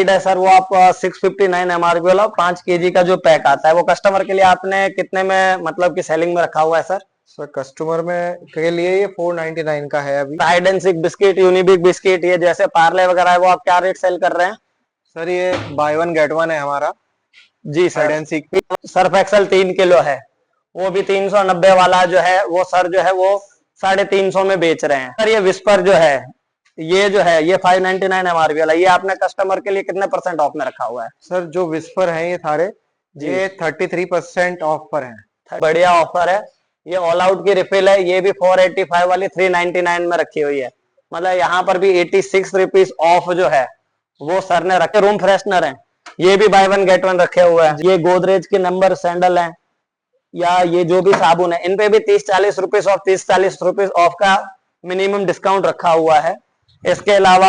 है सर वो आप 659 MRP वाला 5 kg का जो पैक आता है वो कस्टमर के लिए आपने कितने में मतलब कि सेलिंग में रखा हुआ है सर? सर कस्टमर में के लिए ये 499 का है अभी। Hide and seek biscuit, Unibic biscuit, ये जैसे पार्ले वगैरह है वो आप क्या रेट सेल कर रहे हैं? सर ये बाय वन गेट वन है हमारा। जी हाइड सर। एंड सीक सर्फ एक्सल 3 किलो है, वो भी 390 वाला जो है वो सर जो है वो 350 में बेच रहे हैं सर। ये विस्पर जो है ये 599 MRP वाला, ये आपने कस्टमर के लिए कितने % ऑफ में रखा हुआ है? सर जो विस्पर है ये सारे ये 33% ऑफ पर है। बढ़िया ऑफर है। ये ऑल आउट की रिफिल है, ये भी 485 वाली 399 में रखी हुई है। मतलब यहाँ पर भी 86 रुपीज ऑफ जो है वो सर ने रखे। रूम फ्रेशनर है, ये भी बाय वन गेट वन रखे हुए हैं। ये गोदरेज के नंबर सैंडल हैं या ये जो भी साबुन है इन पे भी 30-40 रुपीज ऑफ, 30-40 रुपीज ऑफ का मिनिमम डिस्काउंट रखा हुआ है। इसके अलावा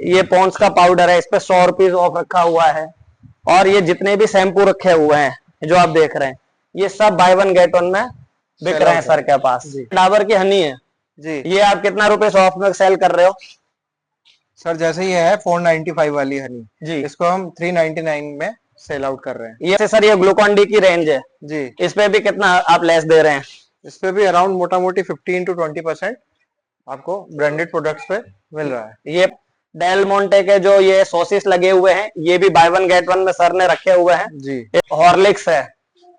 ये पॉन्ड्स का पाउडर है, इस पे 100 रुपीज ऑफ रखा हुआ है। और ये जितने भी शैम्पू रखे हुए हैं जो आप देख रहे हैं ये सब बाय वन गेट वन में बिक रहे हैं सर के पास। डाबर की हनी है जी, ये आप कितना रुपए ऑफ में सेल कर रहे हो? सर जैसे ये है 495 वाली हनी जी, इसको हम 399 में सेल आउट कर रहे हैं। ये सर ये ग्लूकॉन डी की रेंज है जी, इस पे भी कितना आप लेस दे रहे हैं? इस पे भी अराउंड मोटा मोटी 15 to 20% आपको ब्रांडेड प्रोडक्ट्स पे मिल रहा है। ये डेल मोंटे के जो ये सॉसेस लगे हुए हैं ये भी बाय वन गेट वन में सर ने रखे हुए हैं जी। हॉर्लिक्स है,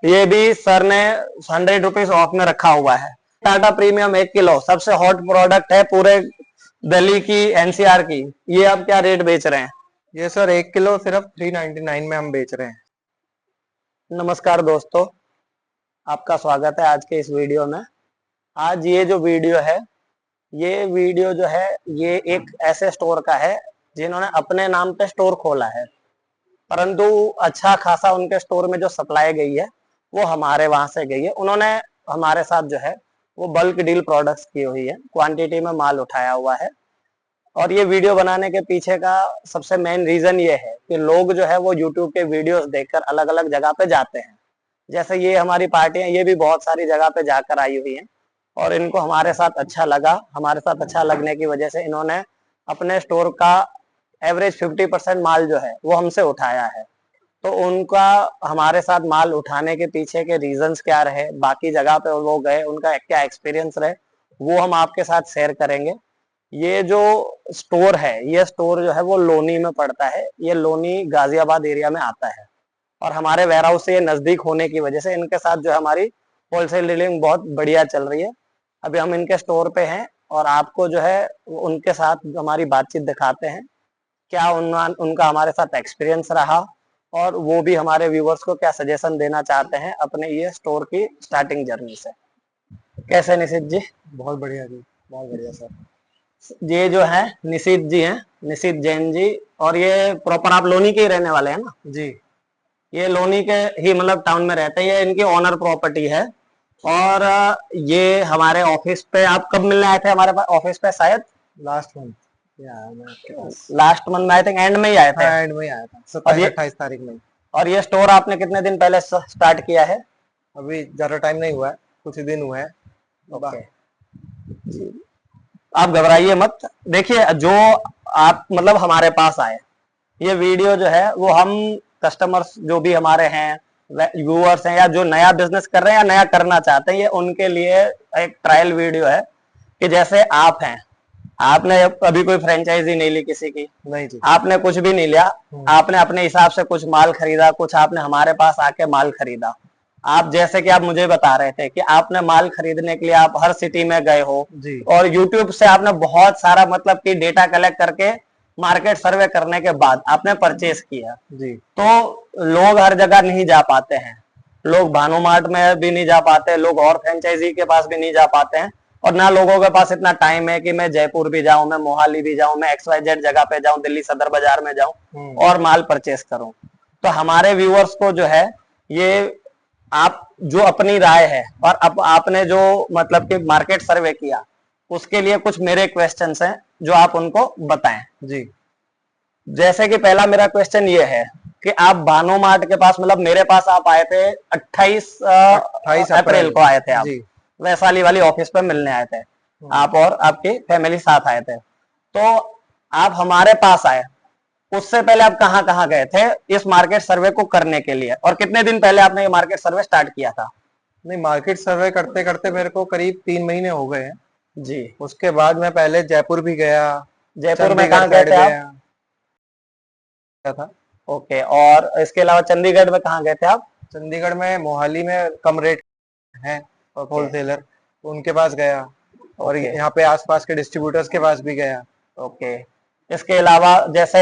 ये भी सर ने 100 रुपीज ऑफ में रखा हुआ है। टाटा प्रीमियम 1 किलो सबसे हॉट प्रोडक्ट है पूरे दिल्ली की, NCR की, ये आप क्या रेट बेच रहे हैं? ये सर 1 किलो सिर्फ 399 में हम बेच रहे हैं। नमस्कार दोस्तों, आपका स्वागत है आज के इस वीडियो में। आज ये जो वीडियो है ये एक ऐसे स्टोर का है जिन्होंने अपने नाम पे स्टोर खोला है, परंतु अच्छा खासा उनके स्टोर में जो सप्लाई गई है वो हमारे वहां से गई है। उन्होंने हमारे साथ जो है वो बल्क डील प्रोडक्ट्स की हुई है, क्वांटिटी में माल उठाया हुआ है। और ये वीडियो बनाने के पीछे का सबसे मेन रीजन ये है कि लोग जो है वो यूट्यूब के वीडियोस देखकर अलग अलग जगह पे जाते हैं। जैसे ये हमारी पार्टियां ये भी बहुत सारी जगह पे जाकर आई हुई हैं और इनको हमारे साथ अच्छा लगा। हमारे साथ अच्छा लगने की वजह से इन्होंने अपने स्टोर का एवरेज 50% माल जो है वो हमसे उठाया है। तो उनका हमारे साथ माल उठाने के पीछे के रीजंस क्या रहे, बाकी जगह पे वो गए उनका क्या एक्सपीरियंस रहे, वो हम आपके साथ शेयर करेंगे। ये जो स्टोर है ये स्टोर जो है वो लोनी में पड़ता है, ये लोनी गाजियाबाद एरिया में आता है और हमारे वेयर हाउस से ये नजदीक होने की वजह से इनके साथ जो है हमारी होलसेल डीलिंग बहुत बढ़िया चल रही है। अभी हम इनके स्टोर पे हैं और आपको जो है उनके साथ हमारी बातचीत दिखाते हैं, क्या उनका हमारे साथ एक्सपीरियंस रहा और वो भी हमारे व्यूवर्स को क्या सजेशन देना चाहते हैं अपने ये स्टोर की स्टार्टिंग जर्नी से। कैसे निशित जी? बहुत बढ़िया जी, बहुत बढ़िया सर। ये जो है निशित जी हैं, निशित जैन जी, और ये प्रॉपर आप लोनी के ही रहने वाले हैं ना? जी, ये लोनी के ही मतलब टाउन में रहते हैं, ये इनकी ओनर प्रॉपर्टी है। और ये हमारे ऑफिस पे आप कब मिलने आए थे हमारे पास ऑफिस पे? शायद लास्ट मंथ मैं आपके पास लास्ट मंथ में आई थिंक एंड में ही आए थे। एंड में आया था 27-28 तारीख में। और ये स्टोर आपने कितने दिन पहले स्टार्ट किया है? अभी ज्यादा टाइम नहीं हुआ है, कुछ ही दिन हुए हैं। ओके, आप घबराइए मत। देखिए जो आप मतलब हमारे पास आए, ये वीडियो जो है वो हम कस्टमर्स जो भी हमारे हैं, व्यूअर्स हैं या जो नया बिजनेस कर रहे हैं या नया करना चाहते हैं, ये उनके लिए एक ट्रायल वीडियो है कि जैसे आप हैं, आपने अभी कोई फ्रेंचाइजी नहीं ली किसी की, नहीं जी, आपने कुछ भी नहीं लिया, आपने अपने हिसाब से कुछ माल खरीदा, कुछ आपने हमारे पास आके माल खरीदा। आप जैसे कि आप मुझे बता रहे थे कि आपने माल खरीदने के लिए आप हर सिटी में गए हो जी, और यूट्यूब से आपने बहुत सारा मतलब कि डेटा कलेक्ट करके मार्केट सर्वे करने के बाद आपने परचेस किया जी। तो लोग हर जगह नहीं जा पाते हैं, लोग भानुमार्ट में भी नहीं जा पाते, लोग और फ्रेंचाइजी के पास भी नहीं जा पाते हैं और ना लोगों के पास इतना टाइम है कि मैं जयपुर भी जाऊं, मैं मोहाली भी जाऊं, मैं XYZ जगह पे जाऊं, दिल्ली सदर बाजार में जाऊं और माल परचेस करूं। तो हमारे व्यूअर्स को जो है ये आप जो अपनी राय है और अब आपने जो मतलब कि मार्केट सर्वे किया उसके लिए कुछ मेरे क्वेश्चंस हैं जो आप उनको बताएं जी। जैसे कि पहला मेरा क्वेश्चन ये है कि आप भानुमार्ट के पास मतलब मेरे पास आप आए थे 28 अप्रैल को आए थे आप जी, वैशाली वाली ऑफिस पे मिलने आए थे, आप और आपकी फैमिली साथ आए थे। तो आप हमारे पास आए उससे पहले आप कहाँ कहाँ गए थे इस मार्केट सर्वे को करने के लिए, और कितने दिन पहले आपने ये मार्केट सर्वे स्टार्ट किया था? नहीं, मार्केट सर्वे करते करते मेरे को करीब 3 महीने हो गए हैं। जी। उसके बाद मैं पहले जयपुर भी गया, जयपुर में चंडीगढ़ कहाँ गए साइड थे आप? गया था। ओके, और इसके अलावा चंडीगढ़ में कहाँ गए थे आप? चंडीगढ़ में मोहाली में कम रेट है ओके। होलसेलर, उनके पास गया, और ओके। यहाँ पे आसपास के डिस्ट्रीब्यूटर्स के पास भी गया। ओके। इसके अलावा जैसे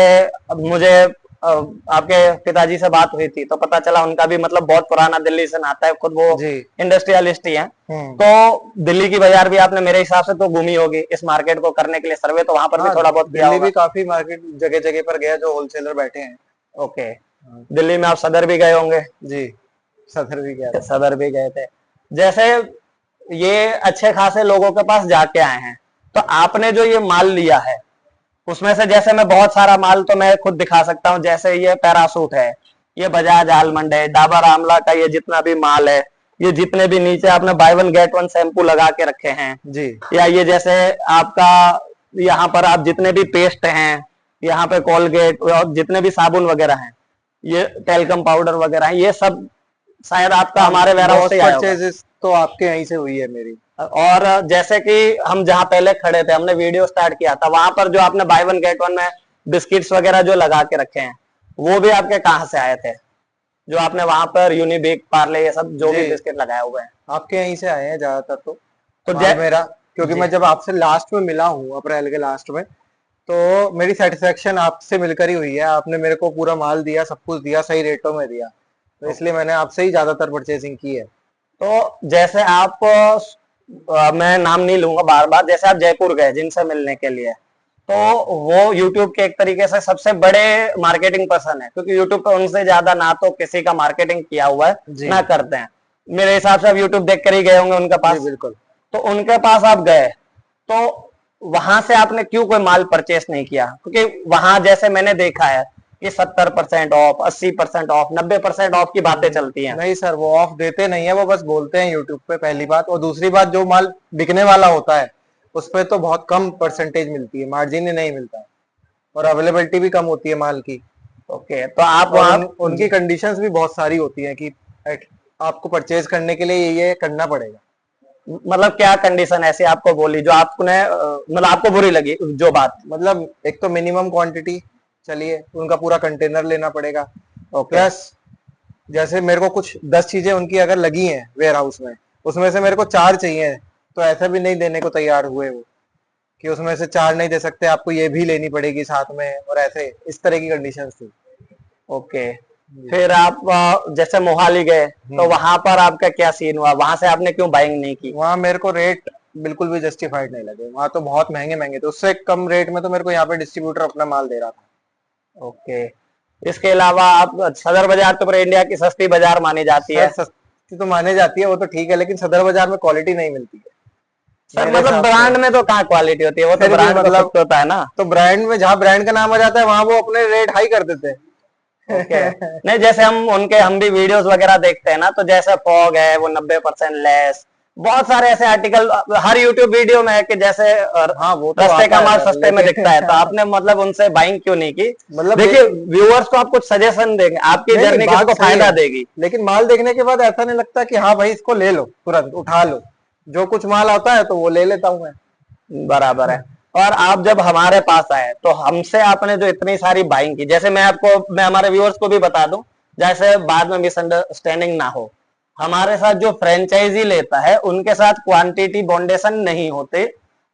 अब मुझे आपके पिताजी से बात हुई थी तो पता चला उनका भी मतलब बहुत पुराना दिल्ली से नाता है, खुद वो जी। इंडस्ट्रियलिस्ट ही हैं। तो दिल्ली की बाजार भी आपने मेरे हिसाब से तो घूमी होगी इस मार्केट को करने के लिए, सर्वे तो वहां पर भी थोड़ा बहुत किया दिल्ली होगा। भी काफी मार्केट जगह जगह पर गया जो होलसेलर बैठे हैं। ओके। दिल्ली में आप सदर भी गए होंगे? जी, सदर भी गया था। सदर भी गए थे। जैसे ये अच्छे खासे लोगों के पास जाके आए हैं, तो आपने जो ये माल लिया है उसमें से जैसे मैं बहुत सारा माल तो मैं खुद दिखा सकता हूँ, जैसे ये पैरासूट है, ये बजाज आलमंड है, डाबर आमला का ये जितना भी माल है, ये जितने भी नीचे आपने by one get one shampoo लगा के रखे हैं जी। या ये जैसे आपका यहाँ पर आप जितने भी पेस्ट हैं, यहाँ पे कोलगेट और जितने भी साबुन वगैरह हैं, ये टेल्कम पाउडर वगैरह है, ये सब शायद आपका हमारे वेयरहाउस से ही आया होगा। परचेजेस तो आपके यहीं से हुई है मेरी। और जैसे कि हम जहाँ पहले खड़े थे, हमने वीडियो स्टार्ट किया था, वहां पर जो आपने बाय वन गेट वन में बिस्किट्स वगैरह जो लगा के रखे हैं, वो भी आपके कहाँ से आए थे? जो आपने वहां पर यूनिबिक, पार्ले, ये सब जो भी बिस्किट लगाए हुए हैं, आपके यहीं से आए हैं ज्यादातर तो जै मेरा, क्योंकि जी। मैं जब आपसे लास्ट में मिला हूँ अप्रैल के लास्ट में, तो मेरी सेटिस्फेक्शन आपसे मिलकर ही हुई है। आपने मेरे को पूरा माल दिया, सब कुछ दिया, सही रेटों में दिया, तो इसलिए मैंने आपसे ही ज्यादातर परचेसिंग की है। तो जैसे आप मैं नाम नहीं लूंगा बार बार, जैसे आप जयपुर गए जिनसे मिलने के लिए, तो वो YouTube के एक तरीके से सबसे बड़े मार्केटिंग पर्सन है, क्योंकि YouTube पे उनसे ज्यादा ना तो किसी का मार्केटिंग किया हुआ है ना करते हैं। मेरे हिसाब से आप YouTube देख कर ही गए होंगे उनके पास। बिल्कुल। तो उनके पास आप गए तो वहां से आपने क्यों कोई माल परचेस नहीं किया? क्योंकि वहां जैसे मैंने देखा है कि 70% ऑफ, 80% ऑफ, 90% ऑफ की बातें चलती हैं। नहीं सर, वो ऑफ देते नहीं है, वो बस बोलते हैं यूट्यूब पे, पहली बात। और दूसरी बात, जो माल बिकने वाला होता है उस पे तो बहुत कम परसेंटेज मिलती है, मार्जिन ही नहीं मिलता है, और अवेलेबिलिटी भी कम होती है माल की। ओके, तो आप वहां उनकी कंडीशंस भी बहुत सारी होती हैं कि आपको परचेज करने के लिए ये करना पड़ेगा। मतलब क्या कंडीशन ऐसी आपको बोली जो आपने मतलब आपको बुरी लगी जो बात? मतलब एक तो मिनिमम क्वांटिटी, चलिए उनका पूरा कंटेनर लेना पड़ेगा, और प्लस जैसे मेरे को कुछ 10 चीजें उनकी अगर लगी हैं वेयर हाउस में, उसमें से मेरे को 4 चाहिए, तो ऐसा भी नहीं देने को तैयार हुए वो कि उसमें से 4 नहीं दे सकते, आपको ये भी लेनी पड़ेगी साथ में, और ऐसे इस तरह की कंडीशंस थी। ओके। फिर आप जैसे मोहाली गए तो वहां पर आपका क्या सीन हुआ? वहां से आपने क्यों बाइंग नहीं की? वहां मेरे को रेट बिल्कुल भी जस्टिफाइड नहीं लगे, वहां तो बहुत महंगे महंगे थे, उससे कम रेट में तो मेरे को यहाँ पे डिस्ट्रीब्यूटर अपना माल दे रहा था। ओके। इसके अलावा आप सदर बाजार तो पूरे इंडिया की सस्ती बाजार मानी जाती है। सस्ती तो मानी जाती है, वो तो ठीक है, लेकिन सदर बाजार में क्वालिटी नहीं मिलती है सर। मतलब ब्रांड में तो कहाँ क्वालिटी होती है? वो तो ब्रांड मतलब होता है ना। तो ब्रांड में जहाँ ब्रांड का नाम आ जाता है वहां वो अपने रेट हाई कर देते हैं। नहीं, जैसे हम भी वीडियोस वगैरह देखते हैं ना, तो जैसे फॉग है वो 90% लेस, बहुत सारे ऐसे आर्टिकल हर यूट्यूब वीडियो में है कि जैसे हाँ, वो तो सस्ते का माल सस्ते में दिखता है। तो आपने मतलब उनसे बाइंग क्यों नहीं की? मतलब देखिए, व्यूअर्स को आप कुछ सजेशन देंगे, आपकी जर्नी को फायदा देगी, लेकिन माल देखने के बाद ऐसा नहीं लगता कि हाँ भाई इसको ले लो, तुरंत उठा लो, जो कुछ माल आता है तो वो ले लेता हूँ मैं। बराबर है। और आप जब हमारे पास आए तो हमसे आपने जो इतनी सारी बाइंग की, जैसे मैं हमारे व्यूअर्स को भी बता दूं, जैसे बाद में मिसअंडरस्टैंडिंग ना हो, हमारे साथ जो फ्रेंचाइजी लेता है उनके साथ क्वांटिटी बॉन्डेशन नहीं होते।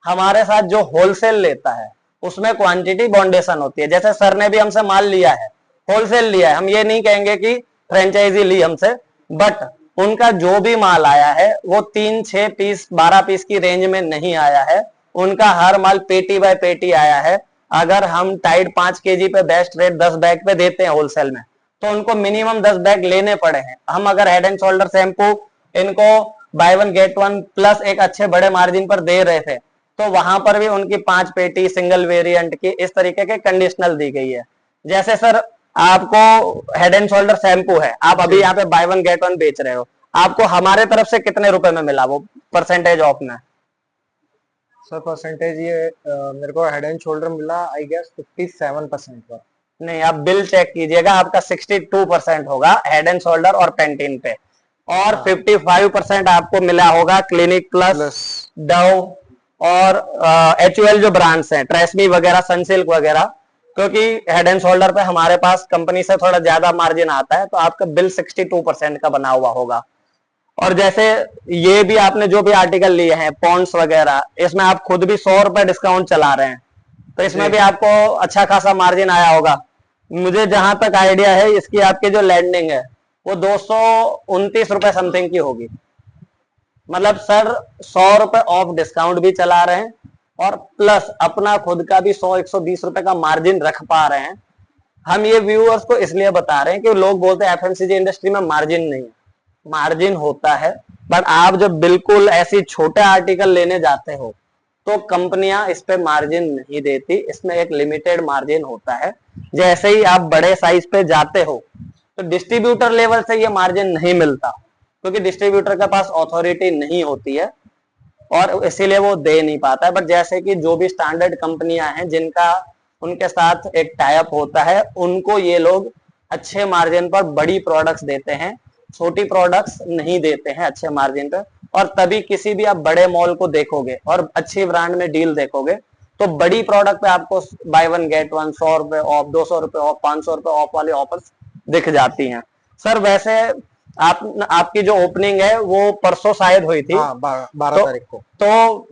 हमारे साथ जो होलसेल लेता है उसमें क्वांटिटी बॉन्डेशन होती है। जैसे सर ने भी हमसे माल लिया है, होलसेल लिया है, हम ये नहीं कहेंगे कि फ्रेंचाइजी ली हमसे, बट उनका जो भी माल आया है वो 3, 6 पीस, 12 पीस की रेंज में नहीं आया है। उनका हर माल पेटी बाय पेटी आया है। अगर हम टाइड 5 केजी पे बेस्ट रेट 10 बैग पे देते हैं होलसेल में, तो उनको मिनिमम 10 बैग लेने पड़े हैं। हम अगर हेड एंड शोल्डर शैम्पू इनको by one get one plus एक अच्छे बड़े मार्जिन पर दे रहे थे, तो वहां पर भी उनकी 5 पेटी सिंगल वेरिएंट की इस तरीके के कंडीशनल दी गई है। जैसे सर आपको हेड एंड शोल्डर शैम्पू है, आप अभी यहाँ पे बाय वन गेट वन बेच रहे हो, आपको हमारे तरफ से कितने रुपए में मिला वो परसेंटेज ऑफ में? सर परसेंटेज ये मेरे को हेड एंड शोल्डर मिला आई गेस 57% का। नहीं, आप बिल चेक कीजिएगा, आपका 62% होगा हेड एंड शोल्डर और पेंटीन पे, और 55% आपको मिला होगा क्लिनिक प्लस, डव और HUL जो ब्रांड्स हैं, ट्रेसमी वगैरह, सनसिल्क वगैरह, क्योंकि हेड एंड शोल्डर पे हमारे पास कंपनी से थोड़ा ज्यादा मार्जिन आता है, तो आपका बिल 62% का बना हुआ होगा। और जैसे ये भी आपने जो भी आर्टिकल लिए हैं पॉन्ड्स वगैरह, इसमें आप खुद भी 100 रुपए डिस्काउंट चला रहे हैं, तो इसमें भी आपको अच्छा खासा मार्जिन आया होगा। मुझे जहां तक आइडिया है, इसकी आपकी जो लैंडिंग है वो 229 रुपए समथिंग की होगी। मतलब सर 100 रुपए ऑफ डिस्काउंट भी चला रहे हैं, और प्लस अपना खुद का भी 100-120 रुपए का मार्जिन रख पा रहे हैं। हम ये व्यूअर्स को इसलिए बता रहे हैं कि लोग बोलते हैं FMCG इंडस्ट्री में मार्जिन नहीं है, मार्जिन होता है, बट आप जब बिल्कुल ऐसी छोटे आर्टिकल लेने जाते हो तो कंपनियां इस पे मार्जिन नहीं देती, इसमें एक लिमिटेड मार्जिन होता है। जैसे ही आप बड़े साइज पे जाते हो तो डिस्ट्रीब्यूटर लेवल से ये मार्जिन नहीं मिलता, क्योंकि डिस्ट्रीब्यूटर के पास अथॉरिटी नहीं होती है और इसीलिए वो दे नहीं पाता है। बट जैसे कि जो भी स्टैंडर्ड कंपनियां हैं जिनका उनके साथ एक टाइप होता है, उनको ये लोग अच्छे मार्जिन पर बड़ी प्रोडक्ट्स देते हैं, छोटी प्रोडक्ट्स नहीं देते हैं अच्छे मार्जिन पे। और तभी किसी भी आप बड़े मॉल को देखोगे और अच्छी ब्रांड में डील देखोगे, तो बड़ी प्रोडक्ट पे आपको बाय वन गेट वन, 100 रुपए ऑफ, 200 रुपए ऑफ, 500 रुपए ऑफ वाली ऑफर्स दिख जाती हैं। सर वैसे आपकी जो ओपनिंग है वो परसों शायद हुई थी, 12 तारीख को। तो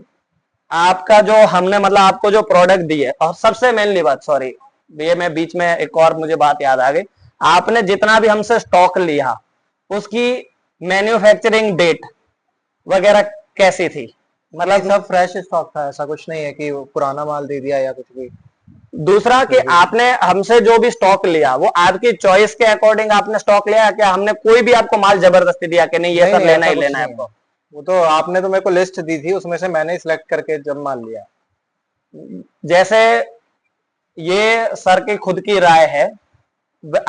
आपका जो हमने मतलब आपको जो प्रोडक्ट दिए, और सबसे मेनली बात, सॉरी ये मैं बीच में एक और मुझे बात याद आ गई, आपने जितना भी हमसे स्टॉक लिया उसकी मैन्युफैक्चरिंग डेट वगैरह कैसी थी? मतलब सब फ्रेश स्टॉक था, ऐसा कुछ नहीं है कि पुराना माल दे दिया या कुछ भी। दूसरा कि आपने हमसे जो भी स्टॉक लिया वो आपकी चॉइस के अकॉर्डिंग आपने स्टॉक लिया, क्या हमने कोई भी आपको माल जबरदस्ती दिया कि नहीं ये सर लेना ही लेना है आपको? वो तो आपने तो मेरे को लिस्ट दी थी, उसमें से मैंने सिलेक्ट करके जब माल लिया। जैसे ये सर की खुद की राय है,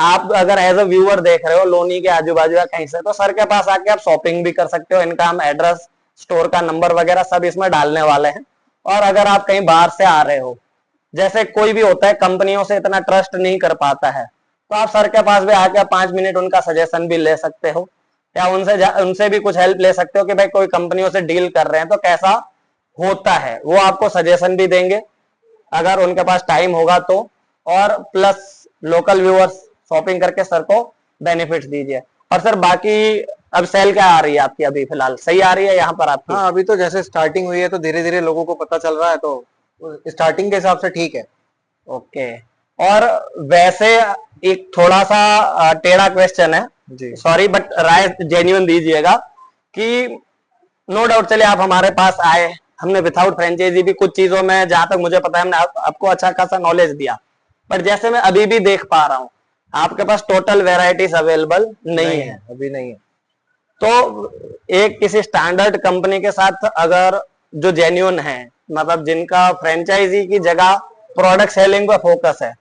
आप अगर एज अ व्यूअर देख रहे हो लोनी के आजू बाजू या कहीं से, तो सर के पास आके आप शॉपिंग भी कर सकते हो। इनका हम एड्रेस, स्टोर का नंबर वगैरह सब इसमें डालने वाले हैं। और अगर आप कहीं बाहर से आ रहे हो, जैसे कोई भी होता है कंपनियों से इतना ट्रस्ट नहीं कर पाता है, तो आप सर के पास भी आके 5 मिनट उनका सजेशन भी ले सकते हो, या उनसे भी कुछ हेल्प ले सकते हो कि भाई कोई कंपनियों से डील कर रहे हैं तो कैसा होता है, वो आपको सजेशन भी देंगे अगर उनके पास टाइम होगा तो। और प्लस लोकल व्यूअर्स शॉपिंग करके सर को बेनिफिट्स दीजिए। और सर बाकी अब सेल क्या आ रही है आपकी, अभी फिलहाल सही आ रही है यहाँ पर आपकी? हाँ, अभी तो जैसे स्टार्टिंग हुई है तो धीरे धीरे लोगों को पता चल रहा है, तो स्टार्टिंग के हिसाब से ठीक है। ओके। और वैसे एक थोड़ा सा टेढ़ा क्वेश्चन है, सॉरी, बट राय जेन्युइन दीजिएगा कि नो डाउट, चलिए आप हमारे पास आए, हमने विदाउट फ्रेंचाइजी भी कुछ चीजों में, जहां तक मुझे पता है, हमने आपको अच्छा खासा नॉलेज दिया, बट जैसे मैं अभी भी देख पा रहा हूँ आपके पास टोटल वेराइटीज अवेलेबल नहीं है, अभी नहीं है। तो एक किसी स्टैंडर्ड कंपनी के साथ अगर जो जेन्युइन है, मतलब जिनका फ्रेंचाइजी की जगह प्रोडक्ट सेलिंग पर फोकस है,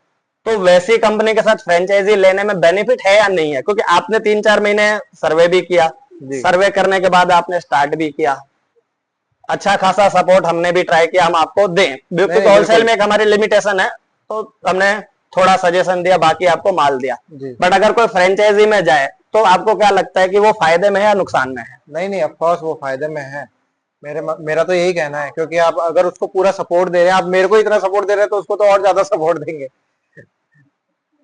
तो वैसी कंपनी के साथ फ्रेंचाइजी लेने में बेनिफिट है या नहीं है? क्योंकि आपने 3-4 महीने सर्वे भी किया, सर्वे करने के बाद आपने स्टार्ट भी किया, अच्छा खासा सपोर्ट हमने भी ट्राई किया हम आपको दें, क्योंकि होलसेल में एक हमारी लिमिटेशन है, तो हमने थोड़ा सजेशन दिया, बाकी आपको माल दिया। बट अगर कोई फ्रेंचाइजी में जाए तो आपको क्या लगता है कि वो फायदे में है या नुकसान में है? नहीं, ऑफ कोर्स वो फायदे में है। मेरा तो यही कहना है, क्योंकि आप अगर उसको पूरा सपोर्ट दे रहे हैं, आप मेरे को इतना सपोर्ट दे रहे हैं, तो उसको तो और ज्यादा सपोर्ट देंगे।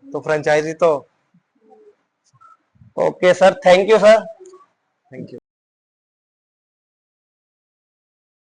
तो फ्रेंचाइजी तो। Okay sir, thank you sir. Thank you.